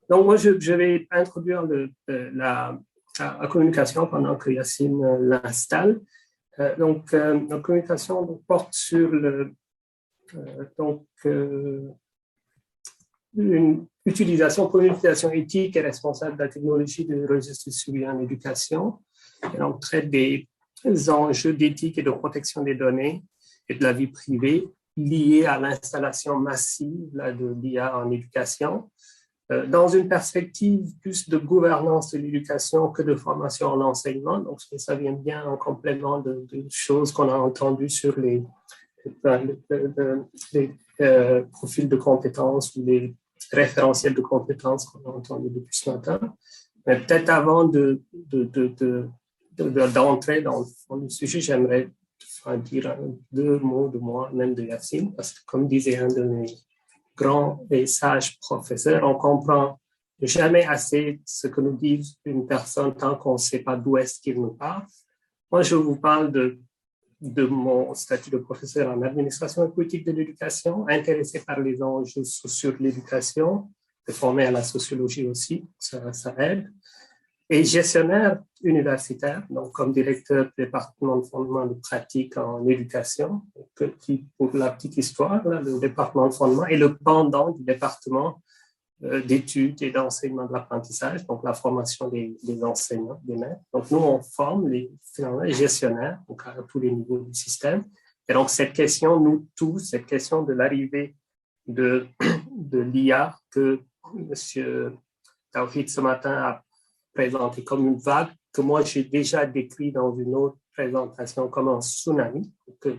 Donc, moi, je vais introduire la communication pendant que Yacine l'installe. Notre communication porte sur une utilisation éthique et responsable de la technologie de registre civil en éducation. Et on traite des enjeux d'éthique et de protection des données et de la vie privée liés à l'installation massive de l'IA en éducation, dans une perspective plus de gouvernance de l'éducation que de formation en enseignement. Donc, ça vient bien en complément de choses qu'on a entendues sur les profils de compétences ou les référentiels de compétences qu'on a entendus depuis ce matin. Mais peut-être avant d'entrer dans le sujet, j'aimerais dire deux mots de moi, même de Yacine, parce que comme disait un de mes grands et sages professeurs, on comprend jamais assez ce que nous dit une personne tant qu'on ne sait pas d'où est-ce qu'il nous parle. Moi, je vous parle de mon statut de professeur en administration et politique de l'éducation, intéressé par les enjeux sociaux de l'éducation, formé à la sociologie aussi, ça aide, et gestionnaire universitaire, donc comme directeur du département de fondement de pratique en éducation. Pour la petite histoire, là, le département de fondement est le pendant du département d'études et d'enseignement de l'apprentissage, donc la formation des enseignants, des maîtres. Donc nous, on forme les gestionnaires donc à tous les niveaux du système. Et donc cette question, nous tous, cette question de l'arrivée de l'IA que M. Tawhid ce matin a présenté comme une vague, que moi j'ai déjà décrit dans une autre présentation comme un tsunami,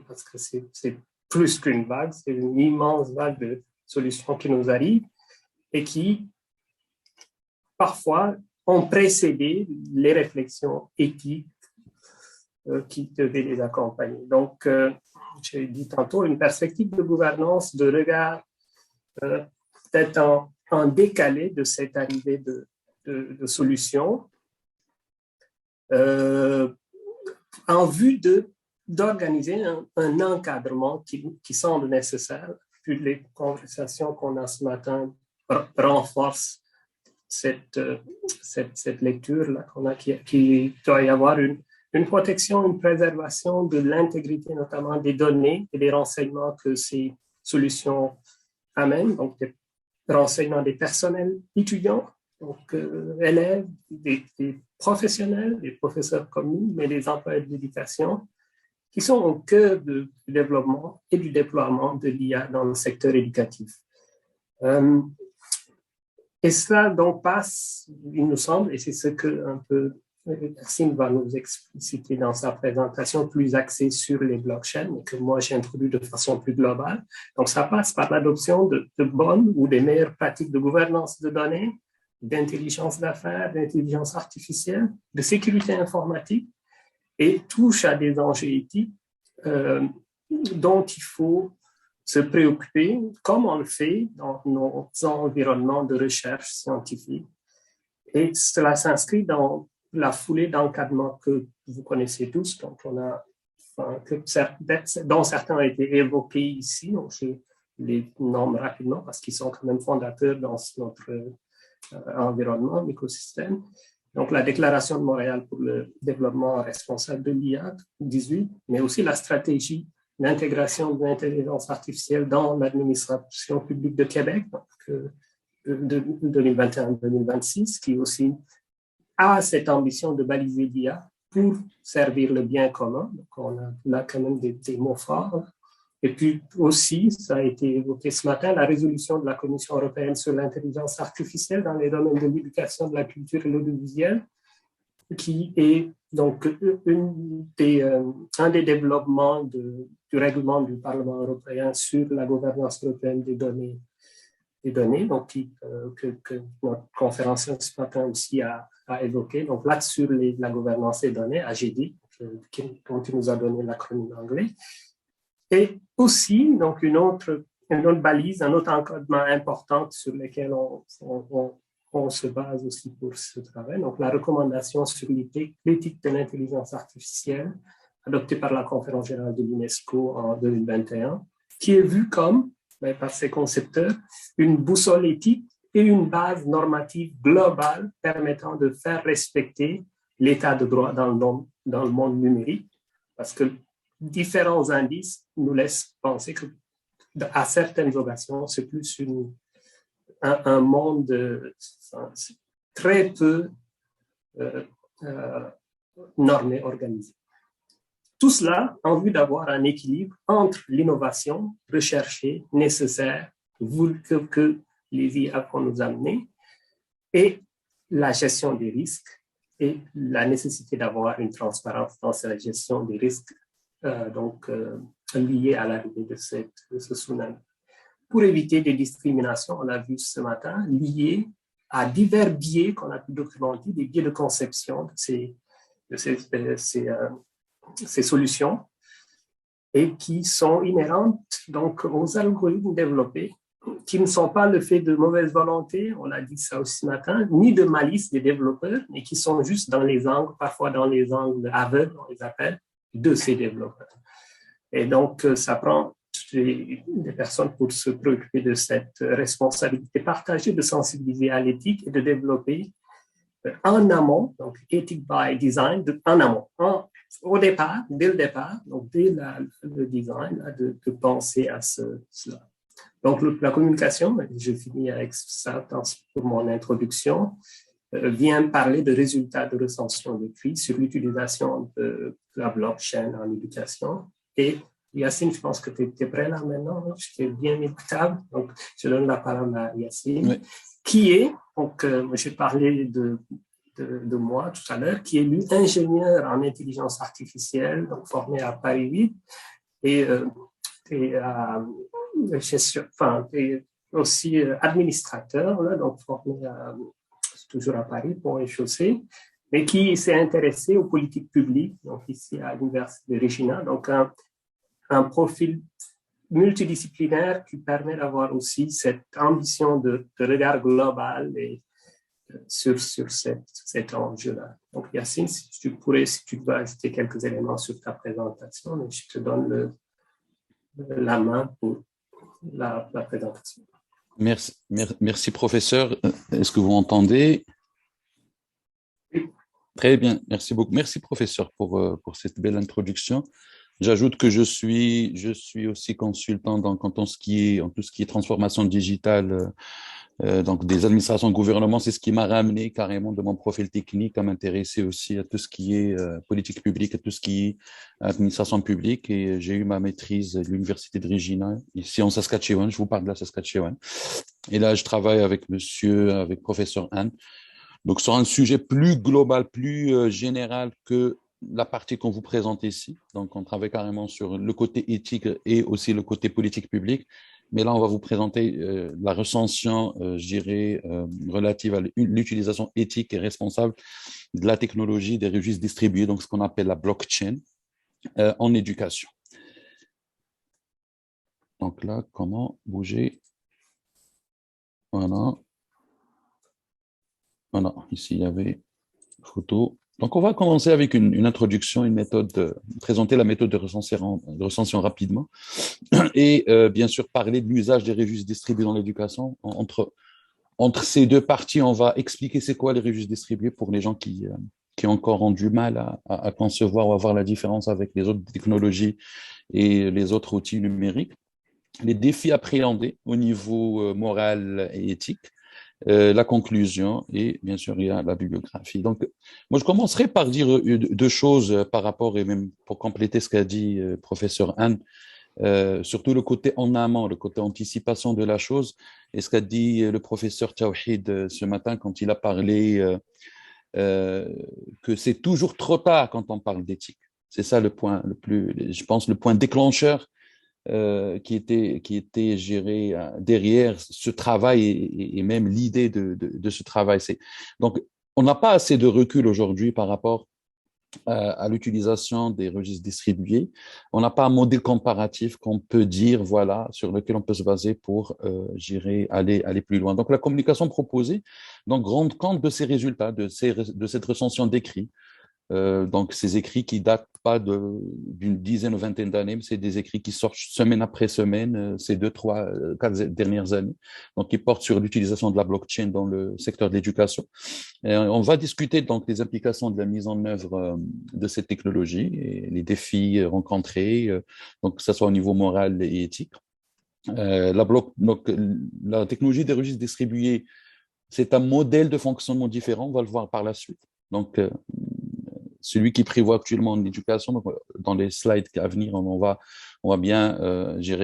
parce que c'est plus qu'une vague, c'est une immense vague de solutions qui nous arrivent et qui, parfois, ont précédé les réflexions éthiques qui devaient les accompagner. Donc, j'ai dit tantôt, une perspective de gouvernance, de regard peut-être en décalé de cette arrivée de solutions, en vue d'organiser un encadrement qui semble nécessaire. Puis les conversations qu'on a ce matin renforcent cette lecture-là qu'on a, qui doit y avoir une protection, une préservation de l'intégrité notamment des données et des renseignements que ces solutions amènent, donc des renseignements des personnels étudiants, donc élèves, des professionnels, des professeurs comme nous, mais des employés de l'éducation, qui sont au cœur du développement et du déploiement de l'IA dans le secteur éducatif. Et cela donc passe, il nous semble, et c'est ce que un peu Yacine va nous expliciter dans sa présentation plus axée sur les blockchains, mais que moi j'ai introduit de façon plus globale. Donc ça passe par l'adoption de bonnes ou des meilleures pratiques de gouvernance de données, d'intelligence d'affaires, d'intelligence artificielle, de sécurité informatique, et touche à des enjeux éthiques dont il faut se préoccuper, comme on le fait dans nos environnements de recherche scientifique. Et cela s'inscrit dans la foulée d'encadrement que vous connaissez tous, donc dont certains ont été évoqués ici. Donc je les nomme rapidement parce qu'ils sont quand même fondateurs dans notre environnement, l'écosystème. Donc, la Déclaration de Montréal pour le développement responsable de l'IA, 18, mais aussi la stratégie d'intégration de l'intelligence artificielle dans l'administration publique de Québec, donc, de 2021-2026, qui aussi a cette ambition de baliser l'IA pour servir le bien commun. Donc, on a là quand même des mots forts. Et puis aussi, ça a été évoqué ce matin, la résolution de la Commission européenne sur l'intelligence artificielle dans les domaines de l'éducation, de la culture et de l'audiovisuel, qui est donc un des développements du règlement du Parlement européen sur la gouvernance européenne des données, donc que notre conférence ce matin aussi a évoqué. Donc là, sur la gouvernance des données, AGD, dont il nous a donné l'acronyme anglais. Et aussi, donc, une autre balise, un autre encadrement important sur lequel on se base aussi pour ce travail. Donc, la recommandation sur l'éthique de l'intelligence artificielle, adoptée par la Conférence générale de l'UNESCO en 2021, qui est vue comme, par ses concepteurs, une boussole éthique et une base normative globale permettant de faire respecter l'état de droit dans le monde numérique, parce que différents indices nous laissent penser que à certaines occasions, c'est plus un monde très peu normé, organisé. Tout cela en vue d'avoir un équilibre entre l'innovation recherchée, nécessaire, que les IA vont nous amener, et la gestion des risques et la nécessité d'avoir une transparence dans cette gestion des risques liés à l'arrivée de ce tsunami. Pour éviter des discriminations, on l'a vu ce matin, liées à divers biais qu'on a pu documenter, des biais de conception de ces solutions et qui sont inhérentes donc, aux algorithmes développés, qui ne sont pas le fait de mauvaise volonté, on a dit ça aussi ce matin, ni de malice des développeurs, mais qui sont juste dans les angles, parfois dans les angles aveugles, on les appelle, de ces développeurs. Et donc, ça prend des personnes pour se préoccuper de cette responsabilité partagée de sensibiliser à l'éthique et de développer en amont, donc ethic by design, en amont, au départ, dès le départ, donc dès le design, de penser à cela. Donc, la communication, je finis avec ça pour mon introduction, vient parler de résultats de recension de crise sur l'utilisation de la blockchain en éducation. Et Yacine, je pense que tu es prêt là maintenant, je t'ai bien mis de table, donc je donne la parole à Yacine, oui. Qui est, donc j'ai parlé de moi tout à l'heure, qui est lui ingénieur en intelligence artificielle, donc formé à Paris 8, et aussi administrateur, là, donc formé toujours à Paris, Pont et Chaussée, mais qui s'est intéressé aux politiques publiques, donc ici à l'Université de Regina, donc un profil multidisciplinaire qui permet d'avoir aussi cette ambition de regard global et sur cet enjeu-là. Donc Yacine, si tu dois ajouter quelques éléments sur ta présentation, mais je te donne la main pour la présentation. Merci professeur. Est-ce que vous m'entendez? Oui. Très bien, merci beaucoup. Merci professeur pour cette belle introduction. J'ajoute que je suis aussi consultant en tout ce qui est transformation digitale, donc des administrations de gouvernement. C'est ce qui m'a ramené carrément de mon profil technique à m'intéresser aussi à tout ce qui est politique publique, à tout ce qui est administration publique. Et j'ai eu ma maîtrise à l'Université de Regina, ici en Saskatchewan. Je vous parle de la Saskatchewan. Et là, je travaille avec professeur Anne. Donc, sur un sujet plus global, plus général que la partie qu'on vous présente ici. Donc, on travaille carrément sur le côté éthique et aussi le côté politique publique. Mais là, on va vous présenter la recension, je dirais, relative à l'utilisation éthique et responsable de la technologie des registres distribués, donc ce qu'on appelle la blockchain, en éducation. Donc là, comment bouger? Voilà. Voilà, ici, il y avait photo. Donc, on va commencer avec une introduction, une méthode, présenter la méthode de recension rapidement et bien sûr parler de l'usage des registres distribués dans l'éducation. Entre ces deux parties, on va expliquer c'est quoi les registres distribués pour les gens qui encore ont du mal à concevoir ou à voir la différence avec les autres technologies et les autres outils numériques. Les défis appréhendés au niveau moral et éthique. La conclusion et bien sûr il y a la bibliographie. Donc moi je commencerai par dire deux choses par rapport et même pour compléter ce qu'a dit professeur Anne, surtout le côté en amont, le côté anticipation de la chose et ce qu'a dit le professeur Tawhid ce matin quand il a parlé que c'est toujours trop tard quand on parle d'éthique. C'est ça le point je pense le point déclencheur qui était géré derrière ce travail et même l'idée de ce travail. Donc, on n'a pas assez de recul aujourd'hui par rapport à l'utilisation des registres distribués. On n'a pas un modèle comparatif qu'on peut dire, voilà, sur lequel on peut se baser pour, aller plus loin. Donc, la communication proposée, donc, rendre compte de ces résultats, de cette recension d'écrits. Donc, ces écrits qui datent pas d'une dizaine ou vingtaine d'années, mais c'est des écrits qui sortent semaine après semaine, ces 4 dernières années, donc qui portent sur l'utilisation de la blockchain dans le secteur de l'éducation. Et on va discuter donc des implications de la mise en œuvre de cette technologie et les défis rencontrés, donc que ce soit au niveau moral et éthique. Donc, la technologie des registres distribués, c'est un modèle de fonctionnement différent, on va le voir par la suite. Donc, celui qui prévoit actuellement en éducation, donc, dans les slides à venir, on va bien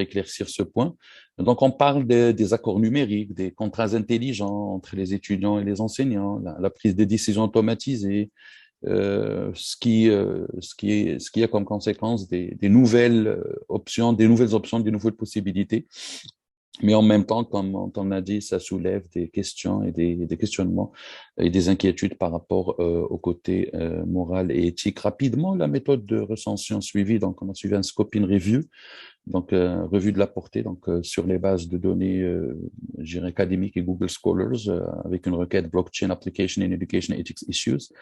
éclaircir ce point. Donc, on parle des accords numériques, des contrats intelligents entre les étudiants et les enseignants, la prise de décisions automatisée, ce qui a comme conséquence des nouvelles options, des nouvelles possibilités. Mais en même temps, comme on a dit, ça soulève des questions et des questionnements et des inquiétudes par rapport au côté moral et éthique. Rapidement, la méthode de recension suivie, donc on a suivi un scoping review, donc revue de la portée, donc sur les bases de données, académiques et Google Scholars, avec une requête Blockchain Application and Education Ethics Issues.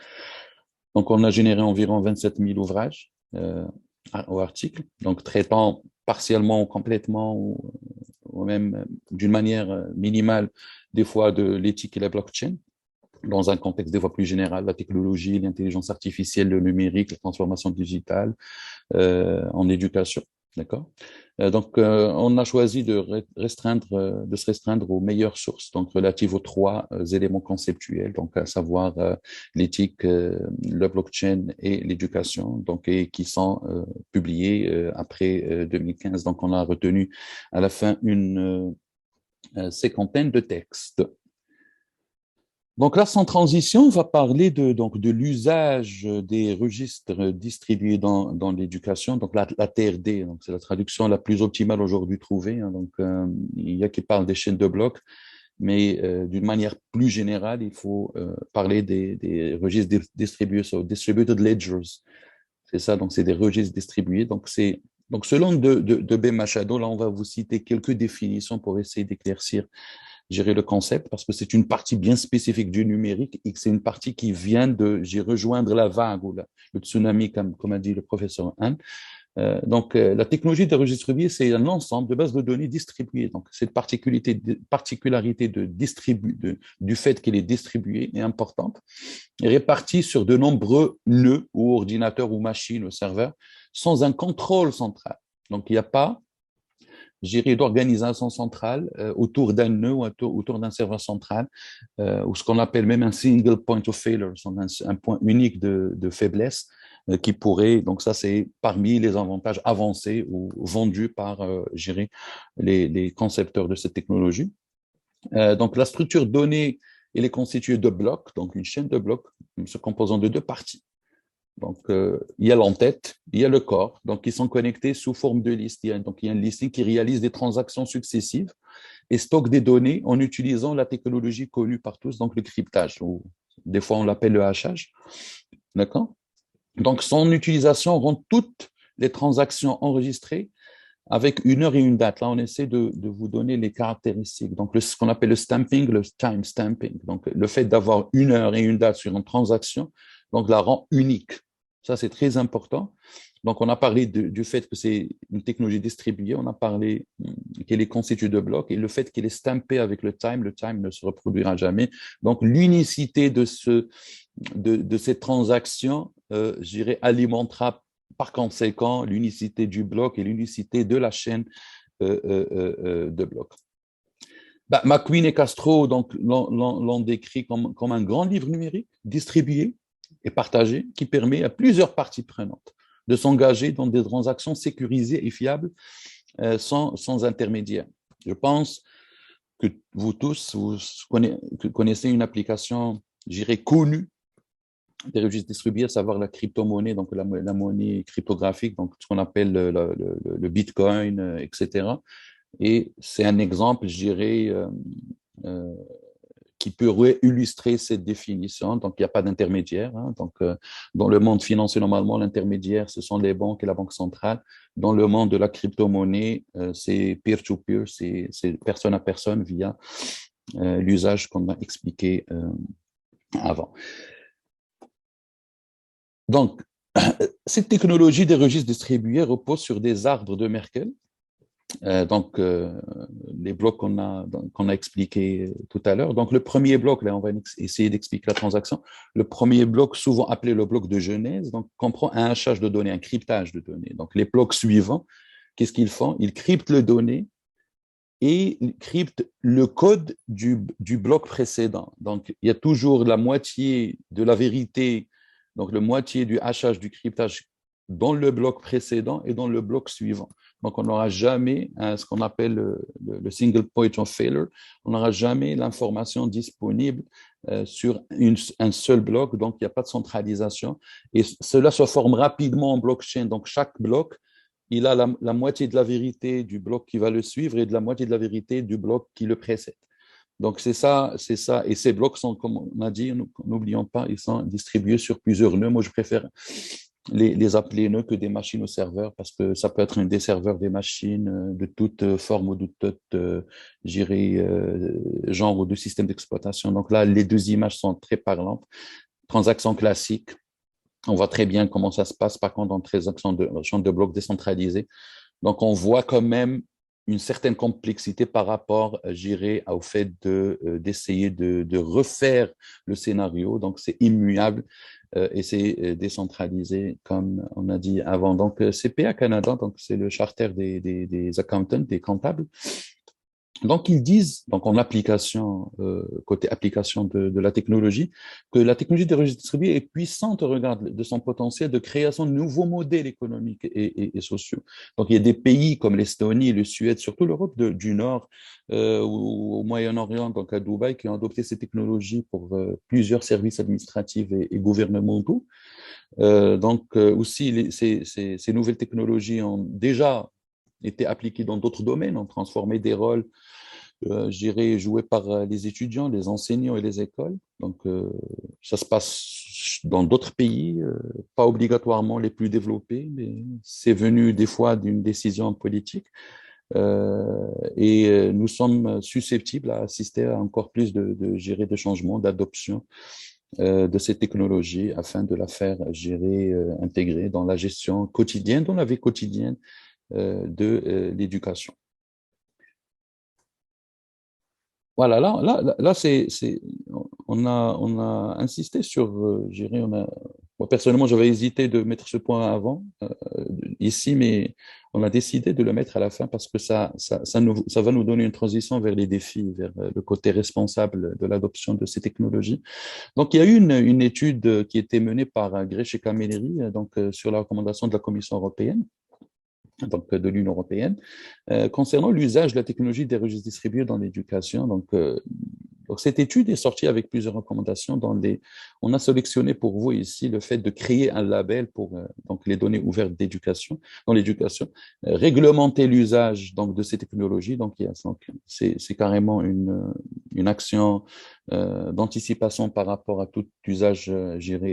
Donc on a généré environ 27 000 ouvrages ou articles, donc traitant partiellement ou complètement ou même d'une manière minimale, des fois de l'éthique et la blockchain, dans un contexte des fois plus général, la technologie, l'intelligence artificielle, le numérique, la transformation digitale en éducation. D'accord. Donc, on a choisi de se restreindre aux meilleures sources, donc relatives aux 3 éléments conceptuels, donc à savoir l'éthique, le blockchain et l'éducation, donc et qui sont publiés après 2015. Donc, on a retenu à la fin une cinquantaine de textes. Donc là, sans transition, on va parler de l'usage des registres distribués dans l'éducation, donc la TRD, donc c'est la traduction la plus optimale aujourd'hui trouvée. Hein, donc il y a qui parlent des chaînes de blocs, mais d'une manière plus générale, il faut parler des registres distribués, so distributed ledgers. C'est ça, donc c'est des registres distribués. Donc selon de B. Machado, là on va vous citer quelques définitions pour essayer d'éclaircir gérer le concept, parce que c'est une partie bien spécifique du numérique et que c'est une partie qui vient de rejoindre la vague ou le tsunami, comme a dit le professeur Anne. Donc, la technologie des registres distribués, c'est un ensemble de bases de données distribuées. Donc, cette particularité du fait qu'elle est distribuée est importante, et répartie sur de nombreux nœuds ou ordinateurs ou machines ou serveurs, sans un contrôle central. Donc, il n'y a pas d'organisation centrale autour d'un nœud ou autour d'un serveur central, ou ce qu'on appelle même un single point of failure, un point unique de faiblesse qui pourrait, donc ça c'est parmi les avantages avancés ou vendus par les concepteurs de cette technologie. Donc la structure donnée, elle est constituée de blocs, donc une chaîne de blocs se composant de 2 parties. Donc, il y a l'entête, il y a le corps, donc ils sont connectés sous forme de liste. Il y a un listing qui réalise des transactions successives et stocke des données en utilisant la technologie connue par tous, donc le cryptage, ou des fois on l'appelle le hachage. D'accord? Donc, son utilisation rend toutes les transactions enregistrées avec une heure et une date. Là, on essaie de vous donner les caractéristiques. Donc, ce qu'on appelle le stamping, le time stamping. Donc, le fait d'avoir une heure et une date sur une transaction, donc la rend unique. Ça, c'est très important. Donc, on a parlé du fait que c'est une technologie distribuée, on a parlé qu'elle est constituée de blocs et le fait qu'elle est stampée avec le time ne se reproduira jamais. Donc, l'unicité de cette transaction, alimentera par conséquent l'unicité du bloc et l'unicité de la chaîne de blocs. McQueen et Castro l'ont décrit comme un grand livre numérique distribué et partagé qui permet à plusieurs parties prenantes de s'engager dans des transactions sécurisées et fiables sans intermédiaire. Je pense que vous tous, vous connaissez une application, connue des registres distribués, à savoir la crypto-monnaie, donc la monnaie cryptographique, donc ce qu'on appelle le Bitcoin, etc. Et c'est un exemple, qui peut illustrer cette définition. Donc, il n'y a pas d'intermédiaire. Hein. Donc, dans le monde financier, normalement, l'intermédiaire, ce sont les banques et la banque centrale. Dans le monde de la crypto-monnaie, c'est peer-to-peer, c'est personne à personne via l'usage qu'on a expliqué avant. Donc, Cette technologie des registres distribués repose sur des arbres de Merkle. Les blocs qu'on a expliqués tout à l'heure. Donc, le premier bloc, là, on va essayer d'expliquer la transaction. Le premier bloc, souvent appelé le bloc de Genèse, donc, comprend un hachage de données, un cryptage de données. Donc, les blocs suivants, qu'est-ce qu'ils font? Ils cryptent les données et ils cryptent le code du bloc précédent. Donc, il y a toujours la moitié de la vérité, donc la moitié du hachage, du cryptage dans le bloc précédent et dans le bloc suivant. Donc, on n'aura jamais ce qu'on appelle le single point of failure. On n'aura jamais l'information disponible sur un seul bloc. Donc, il n'y a pas de centralisation. Et cela se forme rapidement en blockchain. Donc, chaque bloc, il a la moitié de la vérité du bloc qui va le suivre et de la moitié de la vérité du bloc qui le précède. Donc, c'est ça. Et ces blocs sont, comme on a dit, n'oublions pas, ils sont distribués sur plusieurs nœuds. Moi, je préfère les appeler nœuds que des machines au serveur parce que ça peut être des serveurs, des machines de toute forme ou de toute, genre ou de système d'exploitation. Donc là, les deux images sont très parlantes. Transaction classique, on voit très bien comment ça se passe. Par contre, dans transaction de blocs décentralisés, donc on voit quand même une certaine complexité par rapport, au fait d'essayer de refaire le scénario. Donc, c'est immuable et c'est décentralisé, comme on a dit avant. Donc, CPA Canada, donc c'est le charter des accountants, des comptables. Donc, ils disent, donc en application, côté application de la technologie, que la technologie des registres distribués est puissante au regard de son potentiel de création de nouveaux modèles économiques et sociaux. Donc, il y a des pays comme l'Estonie, le Suède, surtout l'Europe du Nord, au Moyen-Orient, donc à Dubaï, qui ont adopté ces technologies pour plusieurs services administratifs et gouvernementaux. Aussi, ces nouvelles technologies ont déjà été appliquées dans d'autres domaines, ont transformé des rôles joué par les étudiants, les enseignants et les écoles. Donc, ça se passe dans d'autres pays, pas obligatoirement les plus développés, mais c'est venu des fois d'une décision politique. Nous sommes susceptibles à assister à encore plus de changements, d'adoption de ces technologies afin de la faire intégrer dans la gestion quotidienne, dans la vie quotidienne de l'éducation. Voilà, là on a insisté sur, moi personnellement, j'avais hésité de mettre ce point avant ici, mais on a décidé de le mettre à la fin parce que ça va nous donner une transition vers les défis, vers le côté responsable de l'adoption de ces technologies. Donc, il y a eu une étude qui a été menée par Grech et Camilleri, sur la recommandation de la Commission européenne, donc de l'Union européenne, concernant l'usage de la technologie des registres distribués dans l'éducation. Donc, cette étude est sortie avec plusieurs recommandations. On a sélectionné pour vous ici le fait de créer un label pour donc les données ouvertes d'éducation, dans l'éducation, réglementer l'usage donc de ces technologies. Donc, c'est carrément une action d'anticipation par rapport à tout usage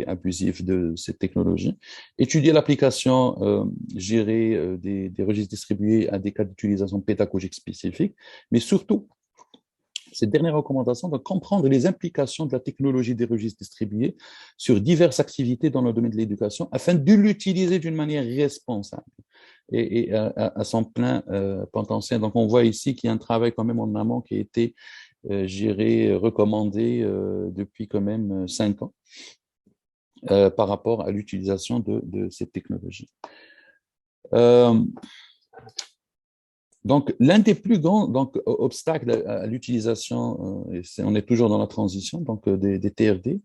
abusif de cette technologie. Étudier l'application des registres distribués à des cas d'utilisation pédagogique spécifiques, mais surtout, cette dernière recommandation de comprendre les implications de la technologie des registres distribués sur diverses activités dans le domaine de l'éducation afin de l'utiliser d'une manière responsable et à son plein potentiel. Donc, on voit ici qu'il y a un travail quand même en amont qui a été recommandé depuis quand même 5 ans par rapport à l'utilisation de cette technologie. Donc, l'un des plus grands obstacles à l'utilisation, on est toujours dans la transition des TRD,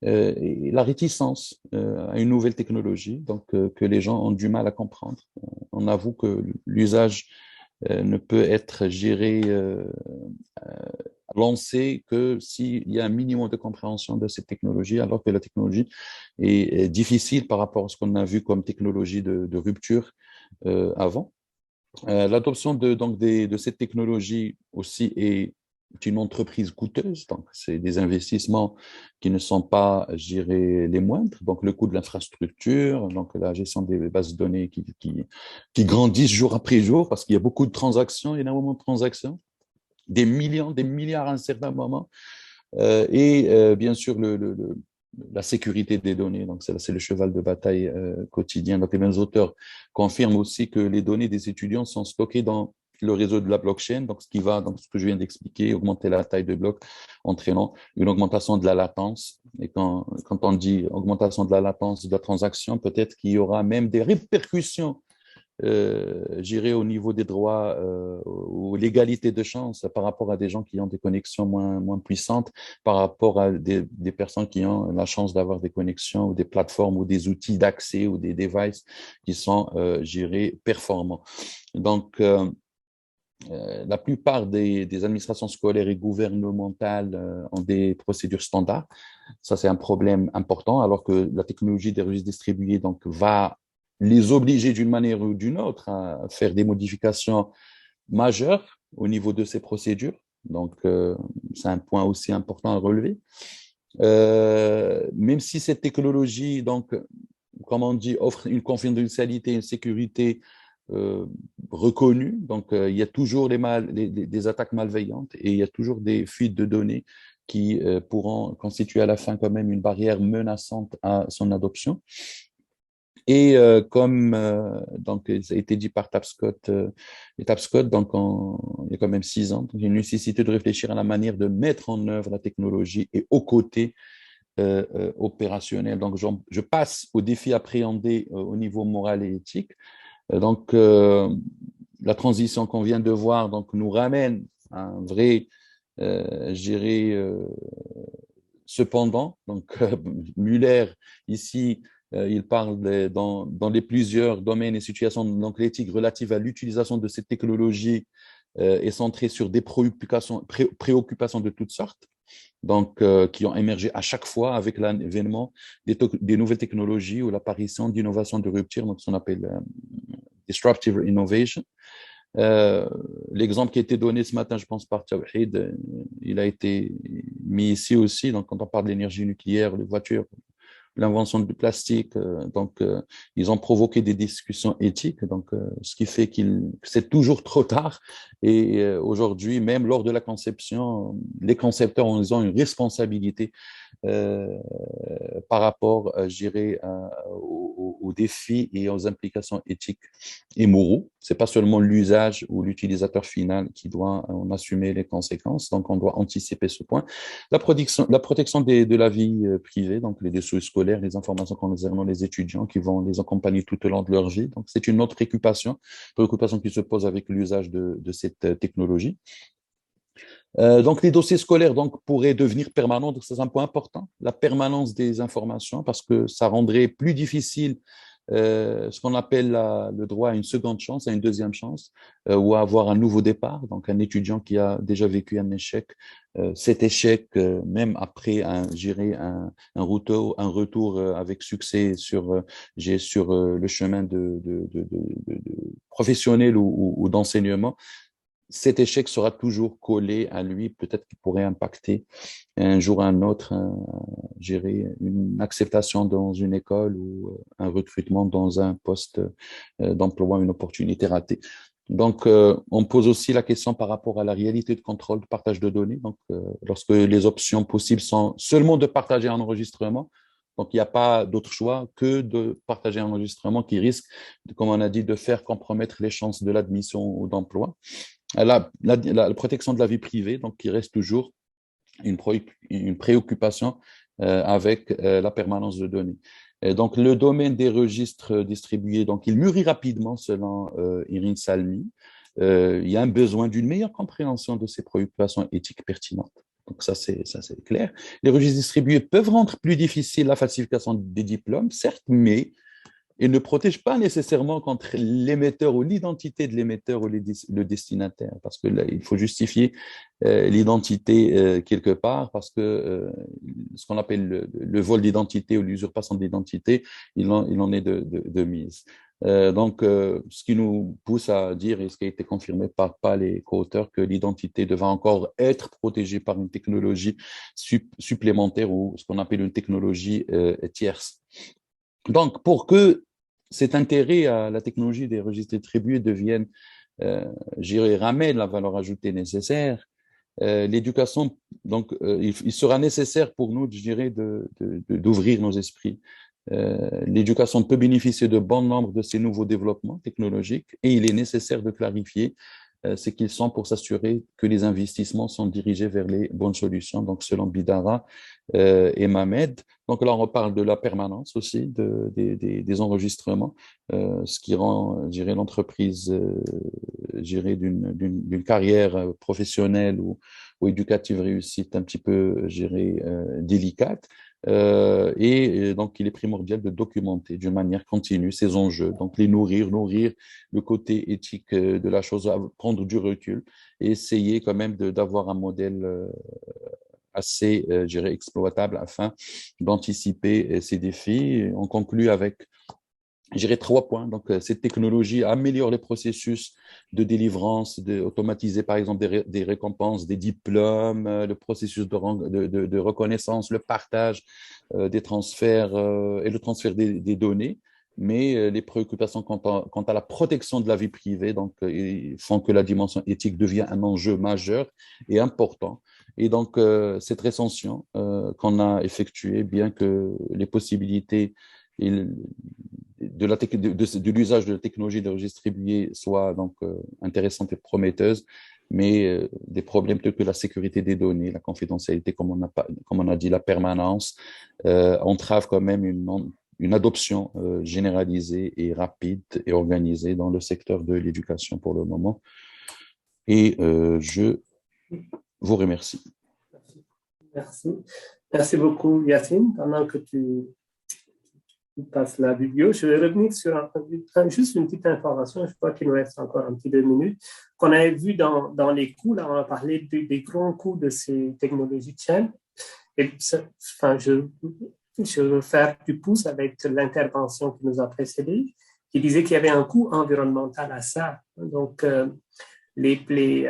et la réticence à une nouvelle technologie, que les gens ont du mal à comprendre. On avoue que l'usage ne peut être lancé que s'il y a un minimum de compréhension de cette technologie, alors que la technologie est difficile par rapport à ce qu'on a vu comme technologie de rupture avant. L'adoption de cette technologie aussi est une entreprise coûteuse, donc c'est des investissements qui ne sont pas, les moindres, donc le coût de l'infrastructure, donc la gestion des bases de données qui grandissent jour après jour parce qu'il y a beaucoup de transactions, énormément de transactions, des millions, des milliards à un certain moment, bien sûr la sécurité des données. Donc, c'est le cheval de bataille quotidien. Donc, les mêmes auteurs confirment aussi que les données des étudiants sont stockées dans le réseau de la blockchain, donc ce qui va, donc ce que je viens d'expliquer, augmenter la taille de bloc, entraînant une augmentation de la latence. Et quand on dit augmentation de la latence de la transaction, peut-être qu'il y aura même des répercussions j'irai au niveau des droits ou l'égalité de chance par rapport à des gens qui ont des connexions moins puissantes, par rapport à des personnes qui ont la chance d'avoir des connexions ou des plateformes ou des outils d'accès ou des devices qui sont, j'irai, performants. Donc, la plupart des administrations scolaires et gouvernementales ont des procédures standards. Ça, c'est un problème important, alors que la technologie des registres distribués donc, va les obliger d'une manière ou d'une autre à faire des modifications majeures au niveau de ces procédures. Donc, c'est un point aussi important à relever. Même si cette technologie, donc, comme on dit, offre une confidentialité, une sécurité reconnue, donc il y a toujours des attaques malveillantes et il y a toujours des fuites de données qui pourront constituer à la fin quand même une barrière menaçante à son adoption. Et comme donc ça a été dit par Tapscott, donc il y a quand même 6 ans, donc il y a une nécessité de réfléchir à la manière de mettre en œuvre la technologie et aux côtés opérationnels. Donc je passe au défi appréhendé au niveau moral et éthique. Donc la transition qu'on vient de voir donc nous ramène à un vrai, je dirais, cependant, donc Muller ici il parle dans les plusieurs domaines et situations, donc l'éthique relative à l'utilisation de cette technologie est centrée sur des préoccupations de toutes sortes, donc qui ont émergé à chaque fois avec l'avènement des nouvelles technologies ou l'apparition d'innovations de rupture, donc ce qu'on appelle disruptive innovation. L'exemple qui a été donné ce matin, je pense, par Tawhid, il a été mis ici aussi, donc quand on parle de l'énergie nucléaire, les voitures, l'invention du plastique, donc ils ont provoqué des discussions éthiques, donc ce qui fait que c'est toujours trop tard. Et aujourd'hui, même lors de la conception, les concepteurs ils ont une responsabilité par rapport, je dirais, aux défis et aux implications éthiques et moraux. C'est pas seulement l'usage ou l'utilisateur final qui doit en assumer les conséquences, donc on doit anticiper ce point. La protection de la vie privée, donc les dossiers scolaires, les informations concernant les étudiants qui vont les accompagner tout au long de leur vie. Donc, c'est une autre préoccupation qui se pose avec l'usage de cette technologie. Donc, les dossiers scolaires donc, pourraient devenir permanents. Donc, c'est un point important, la permanence des informations, parce que ça rendrait plus difficile ce qu'on appelle le droit à une seconde chance, à une deuxième chance, ou à avoir un nouveau départ. Donc, un étudiant qui a déjà vécu un échec, cet échec, même après un retour avec succès sur le chemin de professionnel ou d'enseignement, cet échec sera toujours collé à lui, peut-être qu'il pourrait impacter un jour ou un autre, une acceptation dans une école ou un recrutement dans un poste d'emploi, une opportunité ratée. Donc, on pose aussi la question par rapport à la réalité de contrôle de partage de données. Donc, lorsque les options possibles sont seulement de partager un enregistrement, donc il n'y a pas d'autre choix que de partager un enregistrement qui risque, comme on a dit, de faire compromettre les chances de l'admission ou d'emploi. La protection de la vie privée, donc qui reste toujours une préoccupation avec la permanence de données. Et donc, le domaine des registres distribués, donc, il mûrit rapidement selon Irin Salmi. Il y a un besoin d'une meilleure compréhension de ces préoccupations éthiques pertinentes. Donc, ça, c'est clair. Les registres distribués peuvent rendre plus difficile la falsification des diplômes, certes, mais il ne protège pas nécessairement contre l'émetteur ou l'identité de l'émetteur ou le destinataire, parce que là, il faut justifier l'identité quelque part, parce que ce qu'on appelle le vol d'identité ou l'usurpation d'identité, il en est de mise. Donc, ce qui nous pousse à dire, et ce qui a été confirmé par les co-auteurs, que l'identité devra encore être protégée par une technologie supplémentaire ou ce qu'on appelle une technologie tierce. Donc, pour que cet intérêt à la technologie des registres distribués devienne, ramène la valeur ajoutée nécessaire, l'éducation, donc, il sera nécessaire pour nous, je dirais, d'ouvrir nos esprits. L'éducation peut bénéficier de bon nombre de ces nouveaux développements technologiques et il est nécessaire de clarifier ce qu'ils sont pour s'assurer que les investissements sont dirigés vers les bonnes solutions. Donc, selon Bidara et Mamed. Donc là, on reparle de la permanence aussi des enregistrements, ce qui rend, je dirais, l'entreprise, je dirais, d'une carrière professionnelle ou éducative réussite un petit peu, je dirais, délicate. Et donc, il est primordial de documenter d'une manière continue ces enjeux, donc les nourrir le côté éthique de la chose, prendre du recul et essayer quand même d'avoir un modèle assez, je dirais, exploitable afin d'anticiper ces défis. On conclut avec, je dirais, 3 points. Donc, cette technologie améliore les processus de délivrance, automatiser par exemple des récompenses, des diplômes, le processus de reconnaissance, le partage des transferts et le transfert des données. Mais les préoccupations quant à la protection de la vie privée donc, font que la dimension éthique devient un enjeu majeur et important. Et donc, cette recension qu'on a effectuée, bien que les possibilités de l'usage de la technologie de registre distribué soient donc intéressantes et prometteuses, mais des problèmes tels que la sécurité des données, la confidentialité, comme on a dit, la permanence, entravent quand même une adoption généralisée et rapide et organisée dans le secteur de l'éducation pour le moment. Et je vous remercie. Merci. Merci beaucoup, Yacine. Pendant que tu passes la vidéo, je vais revenir sur juste une petite information, je crois qu'il nous reste encore un petit 2 minutes, qu'on avait vu dans les coûts, là, on a parlé des grands coûts de ces technologies de chaîne. Et enfin, je veux faire du pouce avec l'intervention qui nous a précédé, qui disait qu'il y avait un coût environnemental à ça. Donc, les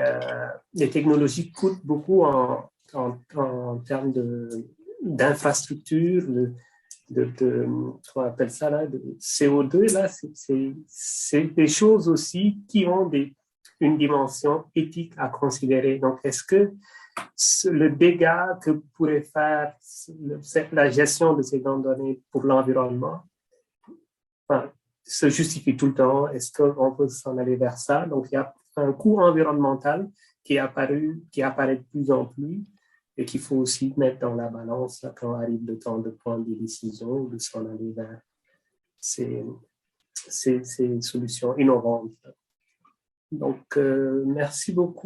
technologies coûtent beaucoup en termes d'infrastructure, on appelle ça là, de CO2, là, c'est des choses aussi qui ont une dimension éthique à considérer. Donc, est-ce que le dégât que pourrait faire la gestion de ces grandes données pour l'environnement se justifie tout le temps? Est-ce qu'on peut s'en aller vers ça? Donc, il y a un coût environnemental qui apparaît de plus en plus et qu'il faut aussi mettre dans la balance là, quand arrive le temps de prendre des décisions ou de s'en aller vers ces solutions innovantes. Donc, merci beaucoup.